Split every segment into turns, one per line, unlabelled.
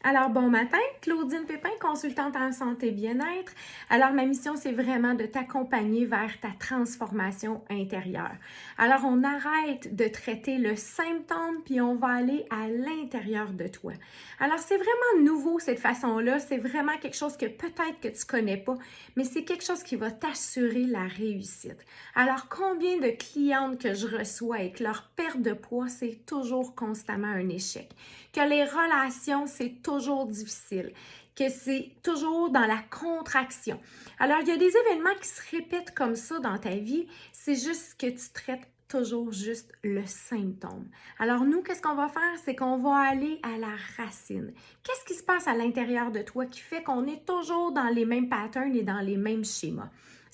Alors, bon matin, Claudine Pépin, consultante en santé bien-être. Alors, ma mission, c'est vraiment de t'accompagner vers ta transformation intérieure. Alors, on arrête de traiter le symptôme, puis on va aller à l'intérieur de toi. Alors, c'est vraiment nouveau, cette façon-là. C'est vraiment quelque chose que peut-être que tu connais pas, mais c'est quelque chose qui va t'assurer la réussite. Alors, combien de clientes que je reçois et que leur perte de poids, c'est toujours constamment un échec? Que les relations, c'est toujours difficile, que c'est toujours dans la contraction. Alors, il y a des événements qui se répètent comme ça dans ta vie, c'est juste que tu traites toujours juste le symptôme. Alors, nous, qu'est-ce qu'on va faire? C'est qu'on va aller à la racine. Qu'est-ce qui se passe à l'intérieur de toi qui fait qu'on est toujours dans les mêmes patterns et dans les mêmes schémas?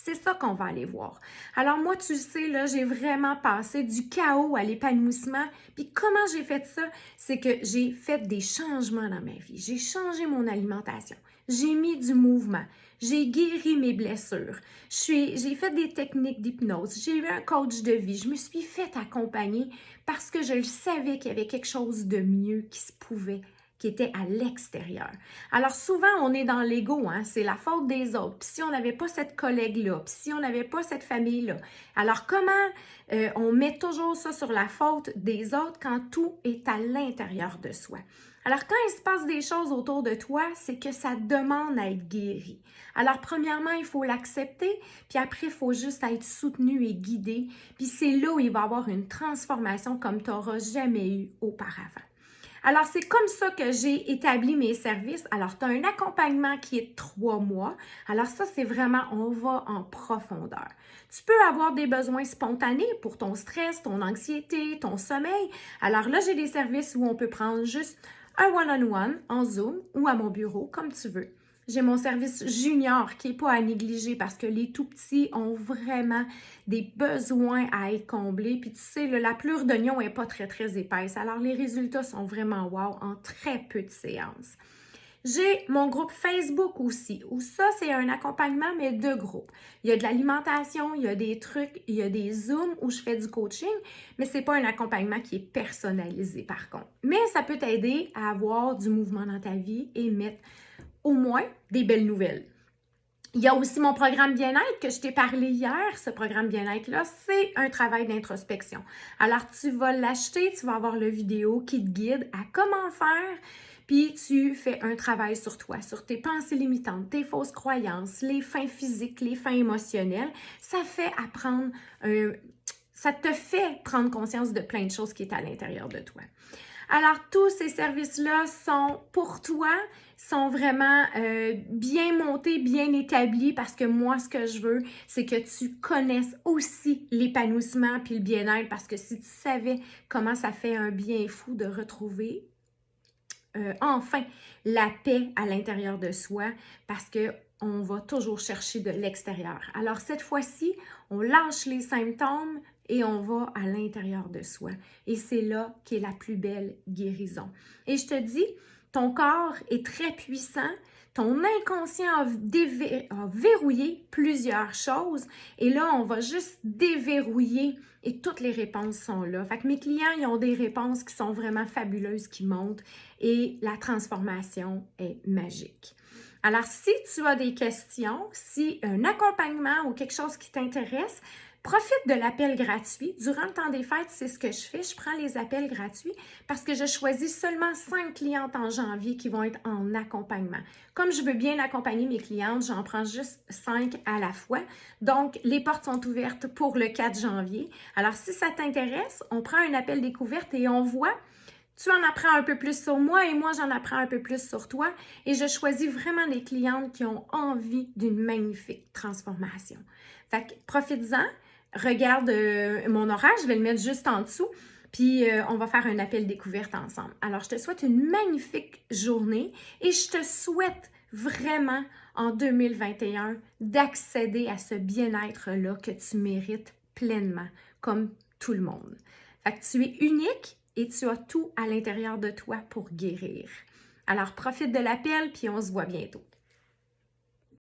C'est ça qu'on va aller voir. Alors moi, tu sais, là, j'ai vraiment passé du chaos à l'épanouissement. Puis comment j'ai fait ça? C'est que j'ai fait des changements dans ma vie. J'ai changé mon alimentation. J'ai mis du mouvement. J'ai guéri mes blessures. J'ai fait des techniques d'hypnose. J'ai eu un coach de vie. Je me suis fait accompagner parce que je le savais qu'il y avait quelque chose de mieux qui se pouvait, qui était à l'extérieur. Alors souvent, on est dans l'ego, hein? C'est la faute des autres. Puis si on n'avait pas cette collègue-là, puis si on n'avait pas cette famille-là. Alors comment on met toujours ça sur la faute des autres quand tout est à l'intérieur de soi? Alors quand il se passe des choses autour de toi, c'est que ça demande à être guéri. Alors premièrement, il faut l'accepter, puis après, il faut juste être soutenu et guidé. Puis c'est là où il va y avoir une transformation comme tu n'auras jamais eu auparavant. Alors, c'est comme ça que j'ai établi mes services. Alors, tu as un accompagnement qui est 3 mois. Alors, ça, c'est vraiment, on va en profondeur. Tu peux avoir des besoins spontanés pour ton stress, ton anxiété, ton sommeil. Alors là, j'ai des services où on peut prendre juste un one-on-one en Zoom ou à mon bureau, comme tu veux. J'ai mon service junior qui n'est pas à négliger parce que les tout petits ont vraiment des besoins à être comblés. Puis tu sais, la pelure d'oignon n'est pas très, très épaisse. Alors les résultats sont vraiment wow en très peu de séances. J'ai mon groupe Facebook aussi, où ça, c'est un accompagnement, mais de groupe. Il y a de l'alimentation, il y a des trucs, il y a des Zooms où je fais du coaching, mais c'est pas un accompagnement qui est personnalisé par contre. Mais ça peut t'aider à avoir du mouvement dans ta vie et mettre au moins des belles nouvelles. Il y a aussi mon programme bien-être que je t'ai parlé hier. Ce programme bien-être-là, c'est un travail d'introspection. Alors, tu vas l'acheter, tu vas avoir le vidéo qui te guide à comment faire, puis tu fais un travail sur toi, sur tes pensées limitantes, tes fausses croyances, les fins physiques, les fins émotionnelles. Ça te fait prendre conscience de plein de choses qui est à l'intérieur de toi. Alors, tous ces services-là sont pour toi, sont vraiment bien montés, bien établis parce que moi, ce que je veux, c'est que tu connaisses aussi l'épanouissement puis le bien-être parce que si tu savais comment ça fait un bien fou de retrouver enfin la paix à l'intérieur de soi parce que on va toujours chercher de l'extérieur. Alors cette fois-ci, on lâche les symptômes et on va à l'intérieur de soi. Et c'est là qu'est la plus belle guérison. Et je te dis, ton corps est très puissant, ton inconscient a verrouillé plusieurs choses et là, on va juste déverrouiller et toutes les réponses sont là. Fait que mes clients, ils ont des réponses qui sont vraiment fabuleuses, qui montent et la transformation est magique. Alors, si tu as des questions, si un accompagnement ou quelque chose qui t'intéresse, profite de l'appel gratuit. Durant le temps des fêtes, c'est ce que je fais. Je prends les appels gratuits parce que je choisis seulement 5 clientes en janvier qui vont être en accompagnement. Comme je veux bien accompagner mes clientes, j'en prends juste 5 à la fois. Donc, les portes sont ouvertes pour le 4 janvier. Alors, si ça t'intéresse, on prend un appel découverte et on voit. Tu en apprends un peu plus sur moi et moi, j'en apprends un peu plus sur toi. Et je choisis vraiment des clientes qui ont envie d'une magnifique transformation. Fait que profites-en. Regarde mon horaire, je vais le mettre juste en dessous. Puis, on va faire un appel découverte ensemble. Alors, je te souhaite une magnifique journée et je te souhaite vraiment en 2021 d'accéder à ce bien-être-là que tu mérites pleinement, comme tout le monde. Fait que tu es unique et tu as tout à l'intérieur de toi pour guérir. Alors, profite de l'appel, puis on se voit bientôt.